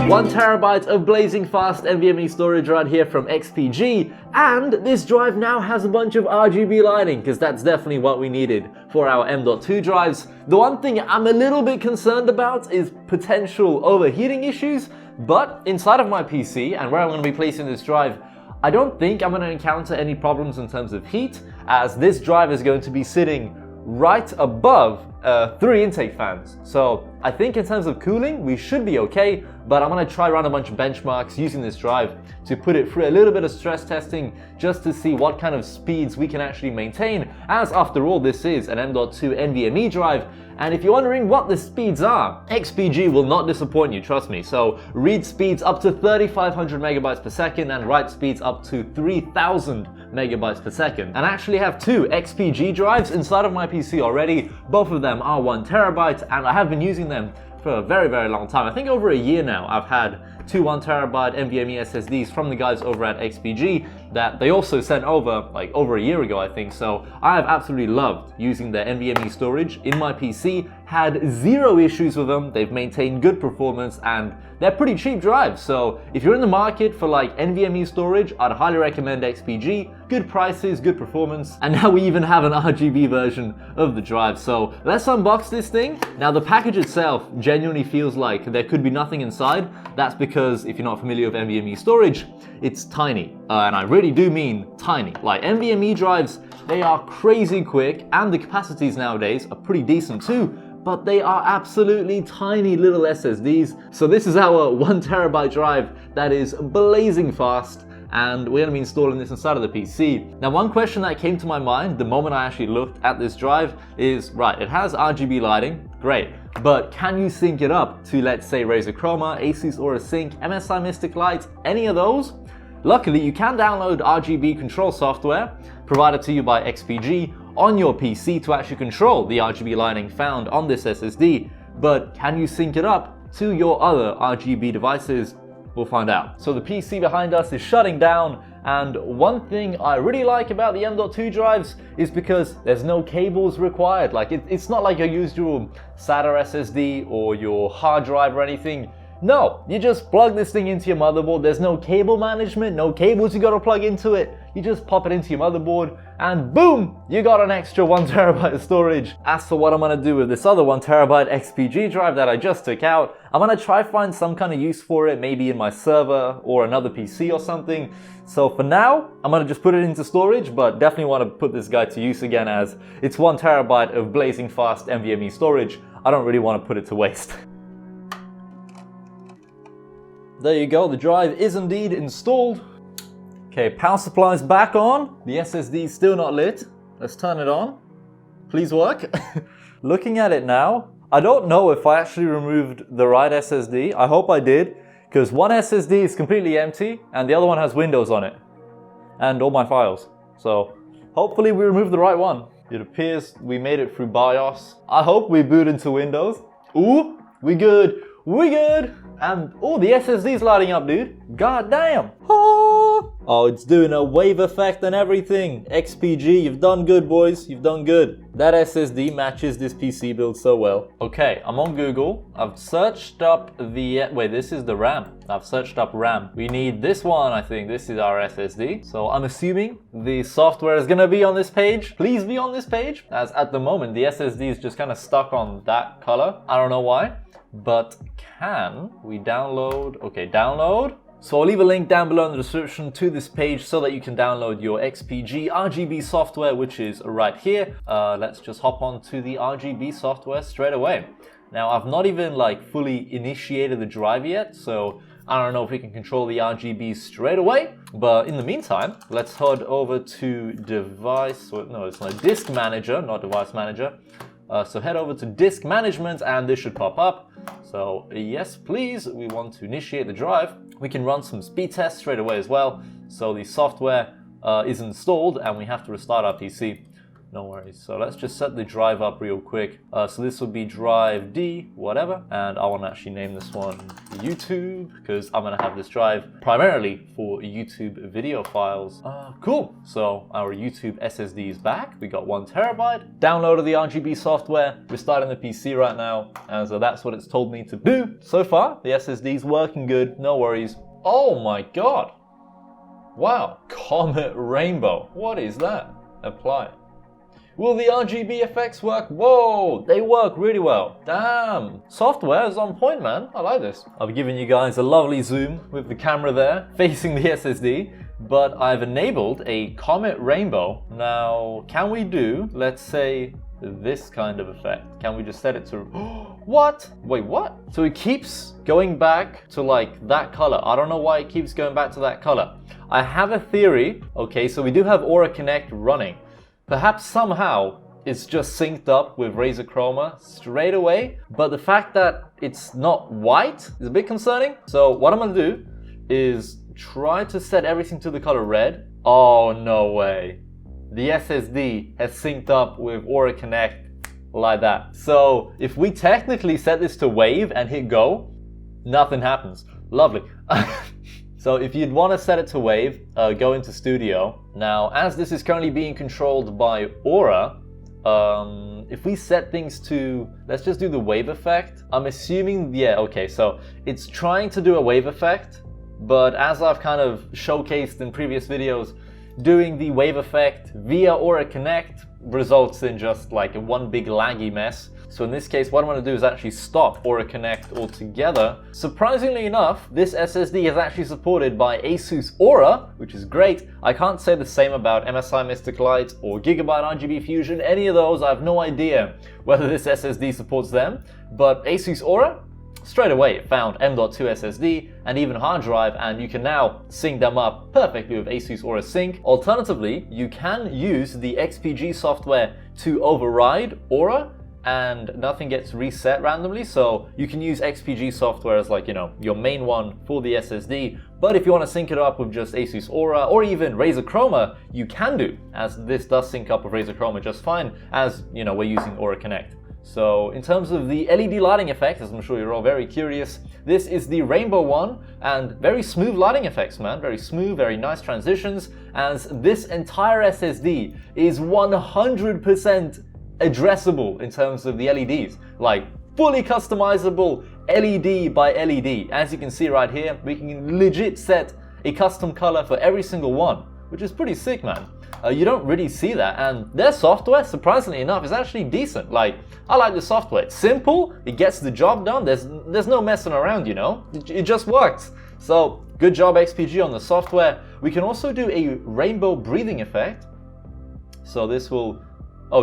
One terabyte of blazing fast NVMe storage right here from XPG, and this drive now has a bunch of RGB lighting, because that's definitely what we needed for our M.2 drives. The one thing I'm a little bit concerned about is potential overheating issues, but inside of my PC and where I'm going to be placing this drive, I don't think I'm going to encounter any problems in terms of heat, as this drive is going to be sitting right above 3 intake fans. So I think in terms of cooling, we should be okay, but I'm going to try run a bunch of benchmarks using this drive to put it through a little bit of stress testing just to see what kind of speeds we can actually maintain, as after all this is an M.2 NVMe drive. And if you're wondering what the speeds are, XPG will not disappoint you, trust me. So read speeds up to 3500 megabytes per second and write speeds up to 3000 megabytes per second. And I actually have 2 XPG drives inside of my PC already. Both of them are 1 terabyte, and I have been using them for a very, very long time. I think over a year now I've had 2 1 terabyte NVMe SSDs from the guys over at XPG that they also sent over like over a year ago, I think. So I have absolutely loved using their NVMe storage in my PC, had 0 issues with them. They've maintained good performance and they're pretty cheap drives. So if you're in the market for like NVMe storage, I'd highly recommend XPG. Good prices, good performance, and now we even have an RGB version of the drive. So let's unbox this thing. Now the package itself genuinely feels like there could be nothing inside. That's because if you're not familiar with NVMe storage, it's tiny. And I really do mean tiny. Like NVMe drives, they are crazy quick and the capacities nowadays are pretty decent too, but they are absolutely tiny little SSDs. So this is our 1 terabyte drive that is blazing fast, and we're going to be installing this inside of the PC. Now one question that came to my mind the moment I actually looked at this drive is, right, it has RGB lighting, great, but can you sync it up to, let's say, Razer Chroma, ASUS Aura Sync, MSI Mystic Light, any of those? Luckily, you can download RGB control software provided to you by XPG on your PC to actually control the RGB lighting found on this SSD, but can you sync it up to your other RGB devices? We'll find out. So the PC behind us is shutting down, and one thing I really like about the M.2 drives is because there's no cables required. Like it's not like your usual SATA SSD or your hard drive or anything. No, you just plug this thing into your motherboard. There's no cable management, no cables you gotta plug into it. You just pop it into your motherboard and boom, you got an extra 1 terabyte of storage. As for what I'm gonna do with this other 1 terabyte XPG drive that I just took out, I'm gonna try find some kind of use for it, maybe in my server or another PC or something. So for now, I'm gonna just put it into storage, but definitely wanna put this guy to use again, as it's 1 terabyte of blazing fast NVMe storage. I don't really wanna put it to waste. There you go, the drive is indeed installed. Okay, power supply's back on. The SSD's still not lit. Let's turn it on. Please work. Looking at it now, I don't know if I actually removed the right SSD. I hope I did, because one SSD is completely empty and the other one has Windows on it and all my files. So hopefully we removed the right one. It appears we made it through BIOS. I hope we boot into Windows. Ooh, we good. We good. And oh, the SSD's lighting up, dude. God damn. Oh, it's doing a wave effect and everything. XPG, you've done good, boys. You've done good. That SSD matches this PC build so well. Okay, I'm on Google. I've searched up the... Wait, this is the RAM. I've searched up RAM. We need this one, I think. This is our SSD. So I'm assuming the software is gonna be on this page. Please be on this page. As at the moment, the SSD is just kind of stuck on that color. I don't know why. But can we download? Okay, download. So I'll leave a link down below in the description to this page so that you can download your XPG RGB software, which is right here. Let's just hop on to the RGB software straight away. Now I've not even like fully initiated the drive yet, so I don't know if we can control the RGB straight away. But in the meantime, let's head over to device, no, it's not disk manager, not device manager. So head over to disk management and this should pop up. So yes, please, we want to initiate the drive. We can run some speed tests straight away as well. So the software is installed and we have to restart our PC. no worries. So let's just set the drive up real quick. So this will be drive D, whatever. And I want to actually name this one YouTube, because I'm going to have this drive primarily for YouTube video files. Cool. So our YouTube SSD is back. We got 1 terabyte. Downloaded the RGB software. We're starting the PC right now. And so that's what it's told me to do. So far, the SSD is working good. No worries. Oh my God. Wow. Comet Rainbow. What is that? Apply. Will the RGB effects work? Whoa, they work really well. Damn, software is on point, man. I like this. I've given you guys a lovely zoom with the camera there facing the SSD, but I've enabled a Comet Rainbow. Now, can we do, let's say, this kind of effect? Can we just set it to, what? Wait, what? So it keeps going back to like that color. I don't know why it keeps going back to that color. I have a theory. Okay, so we do have Aura Connect running. Perhaps somehow it's just synced up with Razer Chroma straight away, but the fact that it's not white is a bit concerning. So what I'm gonna do is try to set everything to the color red. Oh, no way. The SSD has synced up with Aura Connect like that. So if we technically set this to wave and hit go, nothing happens. Lovely. So if you'd want to set it to wave, go into Studio. Now, as this is currently being controlled by Aura, if we set things to, let's just do the wave effect. I'm assuming, yeah, okay, so it's trying to do a wave effect, but as I've kind of showcased in previous videos, doing the wave effect via Aura Connect results in just like one big laggy mess. So in this case, what I'm going to do is actually stop Aura Connect altogether. Surprisingly enough, this SSD is actually supported by ASUS Aura, which is great. I can't say the same about MSI Mystic Light or Gigabyte RGB Fusion, any of those. I have no idea whether this SSD supports them, but ASUS Aura, straight away it found M.2 SSD and even hard drive, and you can now sync them up perfectly with ASUS Aura Sync. Alternatively, you can use the XPG software to override Aura and nothing gets reset randomly. So you can use XPG software as like, you know, your main one for the SSD. But if you want to sync it up with just ASUS Aura or even Razer Chroma, you can do, as this does sync up with Razer Chroma just fine, as you know, we're using Aura Connect. So in terms of the LED lighting effect, as I'm sure you're all very curious, this is the rainbow one, and very smooth lighting effects, man. Very smooth, very nice transitions, as this entire SSD is 100% addressable in terms of the LEDs, like fully customizable LED by LED. As you can see right here, we can legit set a custom color for every single one, which is pretty sick, man. You don't really see that, and their software, surprisingly enough, is actually decent. Like, I like the software. It's simple, it gets the job done, there's no messing around, you know? It just works. So, good job XPG on the software. We can also do a rainbow breathing effect. So this will,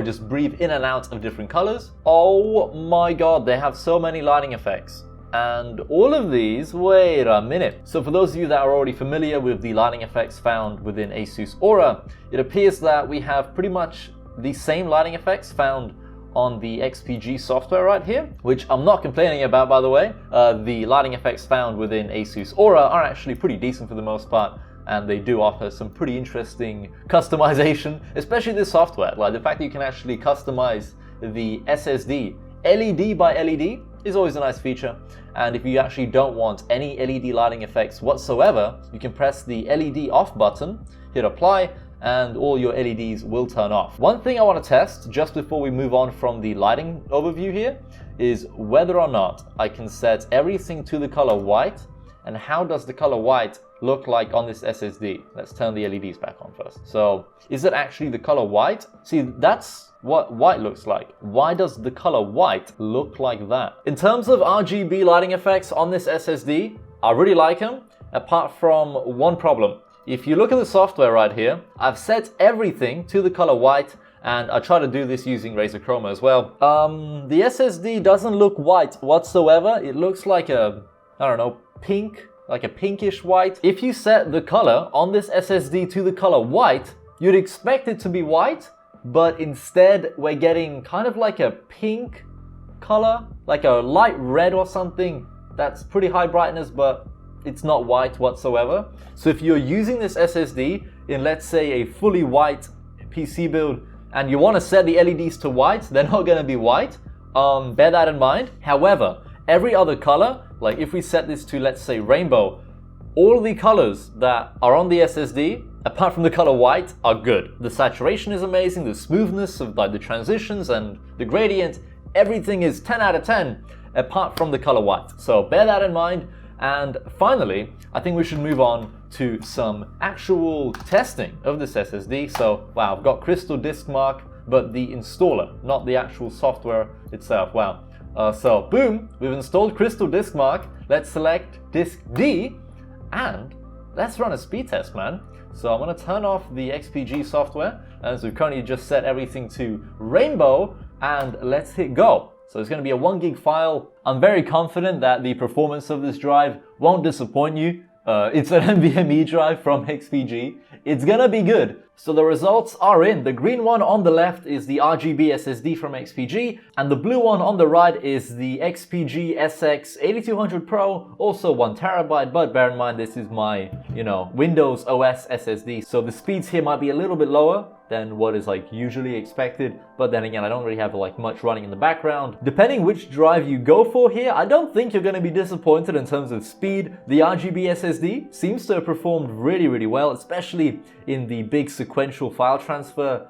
just breathe in and out of different colors. Oh my God, they have so many lighting effects. And all of these, wait a minute. So for those of you that are already familiar with the lighting effects found within ASUS Aura, it appears that we have pretty much the same lighting effects found on the XPG software right here, which I'm not complaining about, by the way. The lighting effects found within ASUS Aura are actually pretty decent for the most part, and they do offer some pretty interesting customization, especially this software. Like the fact that you can actually customize the SSD LED by LED is always a nice feature. And if you actually don't want any LED lighting effects whatsoever, you can press the LED off button, hit apply, and all your LEDs will turn off. One thing I want to test just before we move on from the lighting overview here is whether or not I can set everything to the color white, and how does the color white look like on this SSD. Let's turn the LEDs back on first. So is it actually the color white? See, that's what white looks like. Why does the color white look like that? In terms of RGB lighting effects on this SSD, I really like them, apart from one problem. If you look at the software right here, I've set everything to the color white, and I try to do this using Razer Chroma as well. The SSD doesn't look white whatsoever. It looks like a, I don't know, pink, like a pinkish white. If you set the color on this SSD to the color white, you'd expect it to be white, but instead we're getting kind of like a pink color, like a light red or something. That's pretty high brightness, but it's not white whatsoever. So if you're using this SSD in, let's say, a fully white PC build, and you want to set the LEDs to white, they're not going to be white. Bear that in mind. However, every other color, like if we set this to, let's say, rainbow, all the colors that are on the SSD, apart from the color white, are good. The saturation is amazing, the smoothness of like the transitions and the gradient, everything is 10 out of 10, apart from the color white. So bear that in mind. And finally, I think we should move on to some actual testing of this SSD. So, wow, I've got Crystal Disk Mark, but the installer, not the actual software itself. Wow. So, boom, we've installed Crystal Disk Mark. Let's select Disk D, and let's run a speed test, man. So I'm going to turn off the XPG software, as we've currently just set everything to rainbow, and let's hit go. So it's going to be a 1 gig file. I'm very confident that the performance of this drive won't disappoint you. It's an NVMe drive from XPG. It's going to be good. So the results are in. The green one on the left is the RGB SSD from XPG, and the blue one on the right is the XPG SX 8200 Pro, also 1 terabyte, but bear in mind this is my, Windows OS SSD, so the speeds here might be a little bit lower than what is like usually expected, but then again, I don't really have like much running in the background. Depending which drive you go for here, I don't think you're going to be disappointed in terms of speed. The RGB SSD seems to have performed really, really well, especially in the big sequential file transfer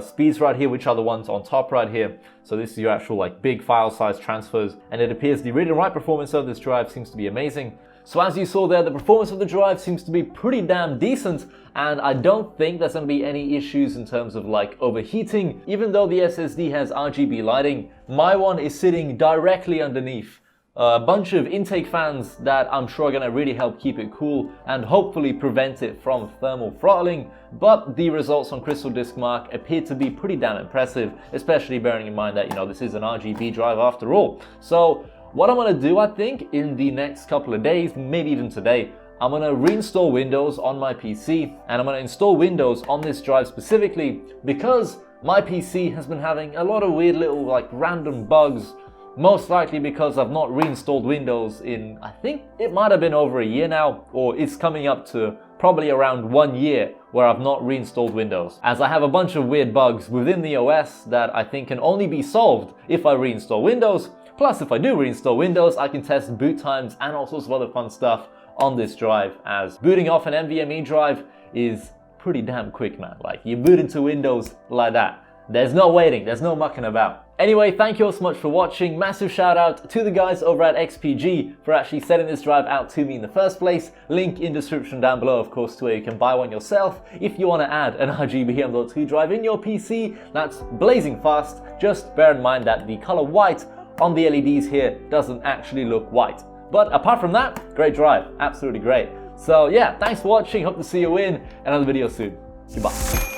speeds right here, which are the ones on top right here. So this is your actual like big file size transfers, and it appears the read and write performance of this drive seems to be amazing. So as you saw there, the performance of the drive seems to be pretty damn decent, and I don't think there's going to be any issues in terms of like overheating. Even though the SSD has RGB lighting, my one is sitting directly underneath a bunch of intake fans that I'm sure are going to really help keep it cool and hopefully prevent it from thermal throttling. But the results on Crystal Disk Mark appear to be pretty damn impressive, especially bearing in mind that, this is an RGB drive after all. So what I'm going to do, I think, in the next couple of days, maybe even today, I'm going to reinstall Windows on my PC, and I'm going to install Windows on this drive specifically because my PC has been having a lot of weird little like random bugs, most likely because I've not reinstalled Windows in, I think it might have been over a year now, or it's coming up to probably around 1 year where I've not reinstalled Windows, as I have a bunch of weird bugs within the OS that I think can only be solved if I reinstall Windows. Plus, if I do reinstall Windows, I can test boot times and all sorts of other fun stuff on this drive, as booting off an NVMe drive is pretty damn quick, man. Like, you boot into Windows like that. There's no waiting, there's no mucking about. Anyway, thank you all so much for watching. Massive shout out to the guys over at XPG for actually setting this drive out to me in the first place. Link in description down below, of course, to where you can buy one yourself if you want to add an RGB M.2 drive in your PC that's blazing fast. Just bear in mind that the color white on the LEDs here doesn't actually look white. But apart from that, great drive, absolutely great. So yeah, thanks for watching, hope to see you in another video soon. Goodbye.